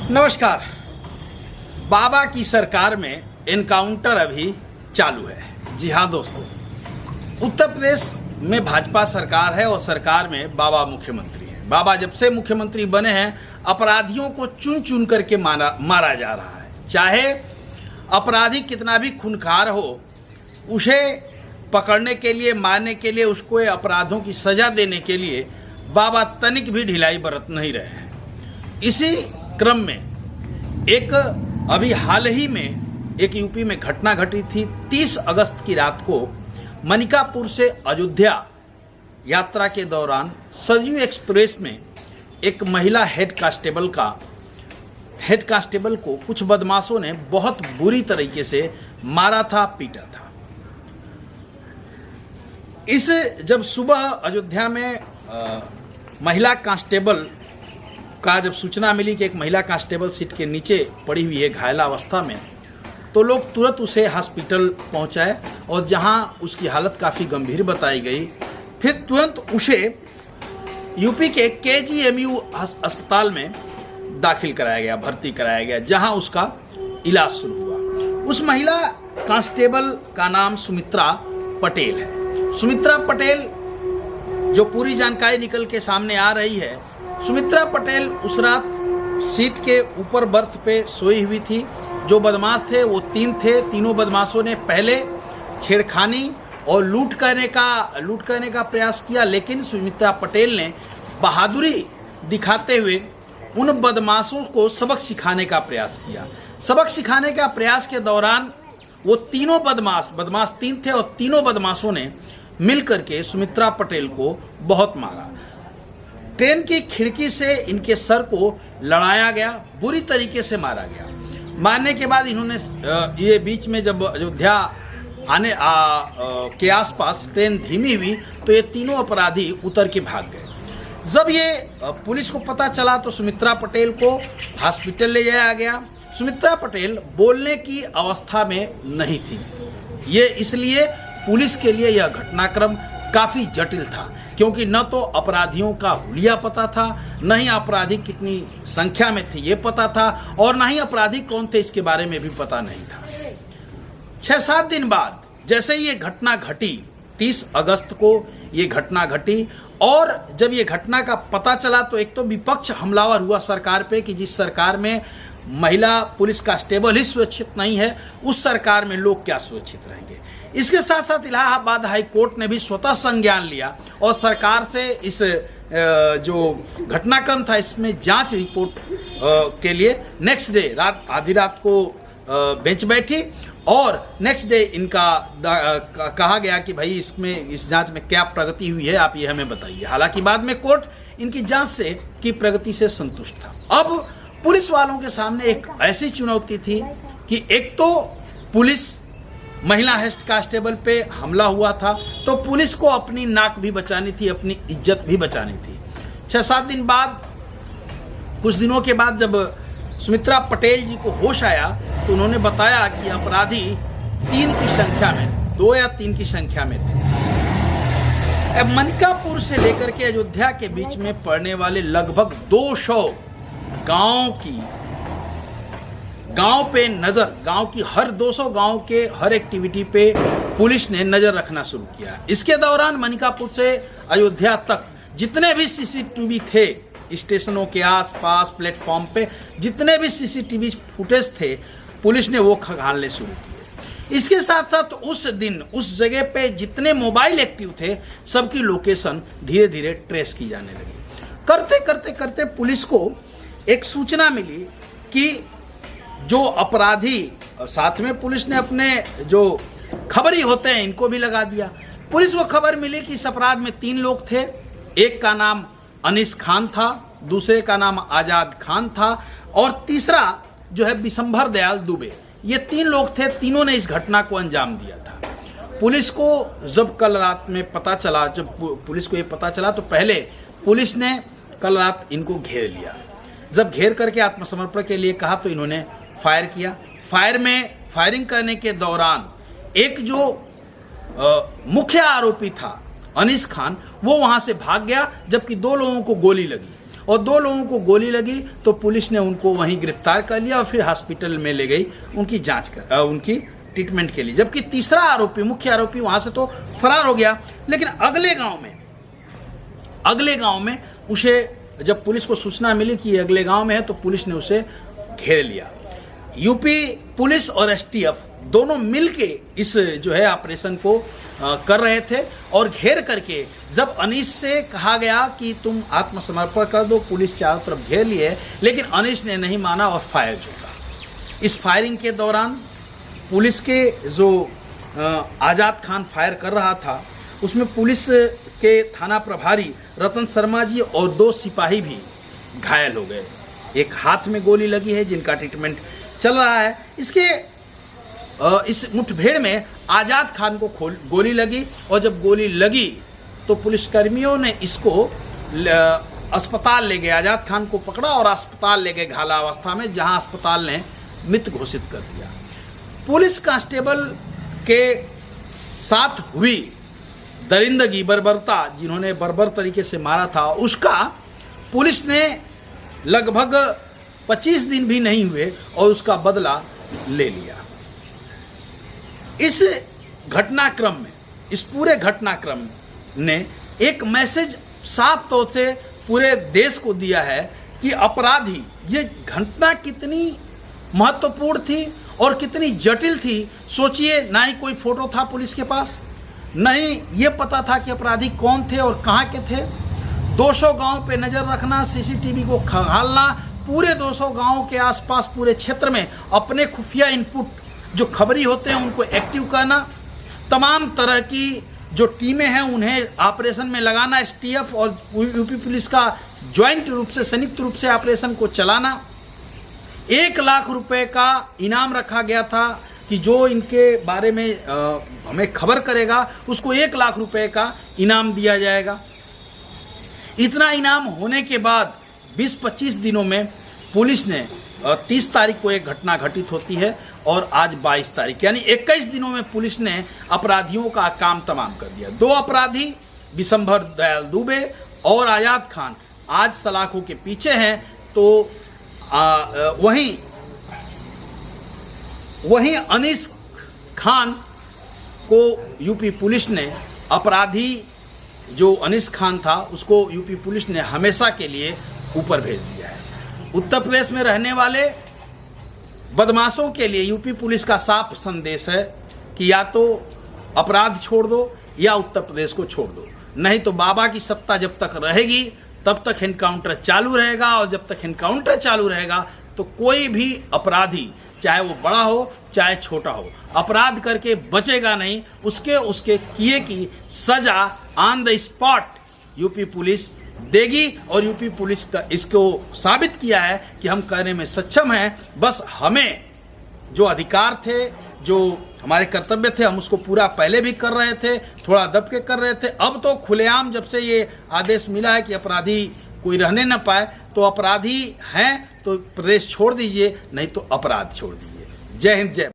नमस्कार। बाबा की सरकार में एनकाउंटर अभी चालू है। जी हाँ दोस्तों, उत्तर प्रदेश में भाजपा सरकार है और सरकार में बाबा मुख्यमंत्री हैं। बाबा जब से मुख्यमंत्री बने हैं अपराधियों को चुन चुन करके मारा जा रहा है। चाहे अपराधी कितना भी खूंखार हो, उसे पकड़ने के लिए, मारने के लिए, उसको अपराधों की सजा देने के लिए बाबा तनिक भी ढिलाई बरत नहीं रहे हैं। इसी क्रम में एक अभी हाल ही में एक यूपी में घटना घटी थी। 30 अगस्त की रात को मनिकापुर से अयोध्या यात्रा के दौरान सरयू एक्सप्रेस में एक महिला हेड कांस्टेबल को कुछ बदमाशों ने बहुत बुरी तरीके से मारा था, पीटा था। जब सुबह अयोध्या में महिला कांस्टेबल का जब सूचना मिली कि एक महिला कांस्टेबल सीट के नीचे पड़ी हुई है घायल अवस्था में, तो लोग तुरंत उसे हॉस्पिटल पहुंचाए और जहां उसकी हालत काफ़ी गंभीर बताई गई, फिर तुरंत उसे यूपी के KGMU अस्पताल में दाखिल कराया गया, भर्ती कराया गया, जहां उसका इलाज शुरू हुआ। उस महिला कांस्टेबल का नाम सुमित्रा पटेल है। सुमित्रा पटेल जो पूरी जानकारी निकल के सामने आ रही है, सुमित्रा पटेल उस रात सीट के ऊपर बर्थ पे सोई हुई थी। जो बदमाश थे वो 3 थे। तीनों बदमाशों ने पहले छेड़खानी और लूट करने का प्रयास किया, लेकिन सुमित्रा पटेल ने बहादुरी दिखाते हुए उन बदमाशों को सबक सिखाने का प्रयास किया। सबक सिखाने का प्रयास के दौरान वो तीनों बदमाश 3 थे और तीनों बदमाशों ने मिलकर के सुमित्रा पटेल को बहुत मारा। ट्रेन की खिड़की से इनके सर को लड़ाया गया, बुरी तरीके से मारा गया। मारने के बाद इन्होंने ये बीच में जब अयोध्या के आसपास ट्रेन धीमी हुई तो ये तीनों अपराधी उतर के भाग गए। जब ये पुलिस को पता चला तो सुमित्रा पटेल को हॉस्पिटल ले जाया गया। सुमित्रा पटेल बोलने की अवस्था में नहीं थी। ये इसलिए पुलिस के लिए यह घटनाक्रम काफ़ी जटिल था, क्योंकि न तो अपराधियों का हुलिया पता था, न ही अपराधी कितनी संख्या में थे ये पता था, और न ही अपराधी कौन थे इसके बारे में भी पता नहीं था। 6-7 दिन बाद जैसे ये घटना घटी, 30 अगस्त को ये घटना घटी, और जब ये घटना का पता चला तो एक तो विपक्ष हमलावर हुआ सरकार पे कि जिस सरकार में महिला पुलिस कांस्टेबल ही सुरक्षित नहीं है, उस सरकार में लोग क्या सुरक्षित रहेंगे। इसके साथ साथ इलाहाबाद हाई कोर्ट ने भी स्वतः संज्ञान लिया और सरकार से इस जो घटनाक्रम था इसमें जांच रिपोर्ट के लिए नेक्स्ट डे आधी रात को बेंच बैठी, और नेक्स्ट डे इनका कहा गया कि भाई इस जांच में क्या प्रगति हुई है आप ये हमें बताइए। हालांकि बाद में कोर्ट इनकी जांच की प्रगति से संतुष्ट था। अब पुलिस वालों के सामने एक ऐसी चुनौती थी कि एक तो पुलिस महिला हेड कांस्टेबल पे हमला हुआ था, तो पुलिस को अपनी नाक भी बचानी थी, अपनी इज्जत भी बचानी थी। 6-7 दिन बाद, कुछ दिनों के बाद जब सुमित्रा पटेल जी को होश आया तो उन्होंने बताया कि अपराधी 3 की संख्या में, 2 या 3 की संख्या में थे। अब मनिकापुर से लेकर के अयोध्या के बीच में पड़ने वाले लगभग 200 गांव पे नजर, गांव की हर 200 गांव के हर एक्टिविटी पे पुलिस ने नजर रखना शुरू किया। इसके दौरान मनिकापुर से अयोध्या तक जितने भी CCTV थे, स्टेशनों के आसपास प्लेटफॉर्म पे जितने भी CCTV फुटेज थे, पुलिस ने वो खंगालने शुरू किए। इसके साथ साथ उस दिन उस जगह पे जितने मोबाइल एक्टिव थे सबकी लोकेशन धीरे धीरे ट्रेस की जाने लगी। करते करते पुलिस को एक सूचना मिली कि जो अपराधी, साथ में पुलिस ने अपने जो खबरी होते हैं इनको भी लगा दिया। पुलिस को खबर मिली कि इस अपराध में 3 लोग थे। एक का नाम अनीस खान था, दूसरे का नाम आजाद खान था, और तीसरा जो है बिशंभर दयाल दुबे। ये 3 लोग थे, तीनों ने इस घटना को अंजाम दिया था। पुलिस को जब कल रात में पता चला, जब पुलिस को ये पता चला तो पहले पुलिस ने कल रात इनको घेर लिया। जब घेर करके आत्मसमर्पण के लिए कहा तो इन्होंने फायर किया। फायरिंग करने के दौरान एक जो मुख्य आरोपी था अनीस खान, वो वहां से भाग गया, जबकि 2 लोगों को गोली लगी। और 2 लोगों को गोली लगी तो पुलिस ने उनको वहीं गिरफ्तार कर लिया और फिर हॉस्पिटल में ले गई उनकी जांच कर उनकी ट्रीटमेंट के लिए। जबकि तीसरा आरोपी, मुख्य आरोपी, वहां से तो फरार हो गया, लेकिन अगले गांव में उसे जब पुलिस को सूचना मिली कि अगले गांव में है तो पुलिस ने उसे घेर लिया। यूपी पुलिस और एसटीएफ दोनों मिलके इस जो है ऑपरेशन को कर रहे थे और घेर करके जब अनीस से कहा गया कि तुम आत्मसमर्पण कर दो, पुलिस चारों तरफ घेर लिए, लेकिन अनीस ने नहीं माना और फायर जोड़ा। इस फायरिंग के दौरान पुलिस के जो आजाद खान फायर कर रहा था उसमें पुलिस के थाना प्रभारी रतन शर्मा जी और 2 सिपाही भी घायल हो गए। एक हाथ में गोली लगी है जिनका ट्रीटमेंट चल रहा है। इस मुठभेड़ में आजाद खान को गोली लगी और जब गोली लगी तो पुलिसकर्मियों ने इसको अस्पताल ले गए, आजाद खान को पकड़ा और अस्पताल ले गए घायलावस्था में, जहां अस्पताल ने मृत घोषित कर दिया। पुलिस कांस्टेबल के साथ हुई दरिंदगी, बर्बरता, जिन्होंने बर्बर तरीके से मारा था, उसका पुलिस ने लगभग 25 दिन भी नहीं हुए और उसका बदला ले लिया। इस घटनाक्रम में, इस पूरे घटनाक्रम ने एक मैसेज साफ तौर से पूरे देश को दिया है कि अपराधी, ये घटना कितनी महत्वपूर्ण थी और कितनी जटिल थी। सोचिए, ना ही कोई फोटो था पुलिस के पास, नहीं ये पता था कि अपराधी कौन थे और कहाँ के थे। 200 गांव पे नज़र रखना, सीसीटीवी को खंगालना, पूरे 200 गांव के आसपास पूरे क्षेत्र में अपने खुफिया इनपुट जो खबरी होते हैं उनको एक्टिव करना, तमाम तरह की जो टीमें हैं उन्हें ऑपरेशन में लगाना, एसटीएफ और यूपी पुलिस का ज्वाइंट रूप से, संयुक्त रूप से ऑपरेशन को चलाना। 1 लाख रुपए का इनाम रखा गया था कि जो इनके बारे में हमें खबर करेगा उसको 1 लाख रुपए का इनाम दिया जाएगा। इतना इनाम होने के बाद 20-25 दिनों में पुलिस ने 30 तारीख को एक घटना घटित होती है और आज 22 तारीख, यानी 21 दिनों में पुलिस ने अपराधियों का काम तमाम कर दिया। 2 अपराधी विशंभर दयाल दुबे और आजाद खान आज सलाखों के पीछे हैं। तो वहीं अनीस खान को यूपी पुलिस ने, अपराधी जो अनीस खान था उसको यूपी पुलिस ने हमेशा के लिए ऊपर भेज दिया है। उत्तर प्रदेश में रहने वाले बदमाशों के लिए यूपी पुलिस का साफ संदेश है कि या तो अपराध छोड़ दो या उत्तर प्रदेश को छोड़ दो, नहीं तो बाबा की सत्ता जब तक रहेगी तब तक एनकाउंटर चालू रहेगा, और जब तक एनकाउंटर चालू रहेगा तो कोई भी अपराधी, चाहे वो बड़ा हो चाहे छोटा हो, अपराध करके बचेगा नहीं। उसके किए की सजा on the spot UP police देगी और यूपी पुलिस का इसको साबित किया है कि हम करने में सक्षम हैं। बस हमें जो अधिकार थे, जो हमारे कर्तव्य थे, हम उसको पूरा पहले भी कर रहे थे, थोड़ा दब के कर रहे थे। अब तो खुलेआम जब से ये आदेश मिला है कि अपराधी कोई रहने न पाए, तो अपराधी हैं तो प्रदेश छोड़ दीजिए, नहीं तो अपराध छोड़ दीजिए। जय हिंद, जय।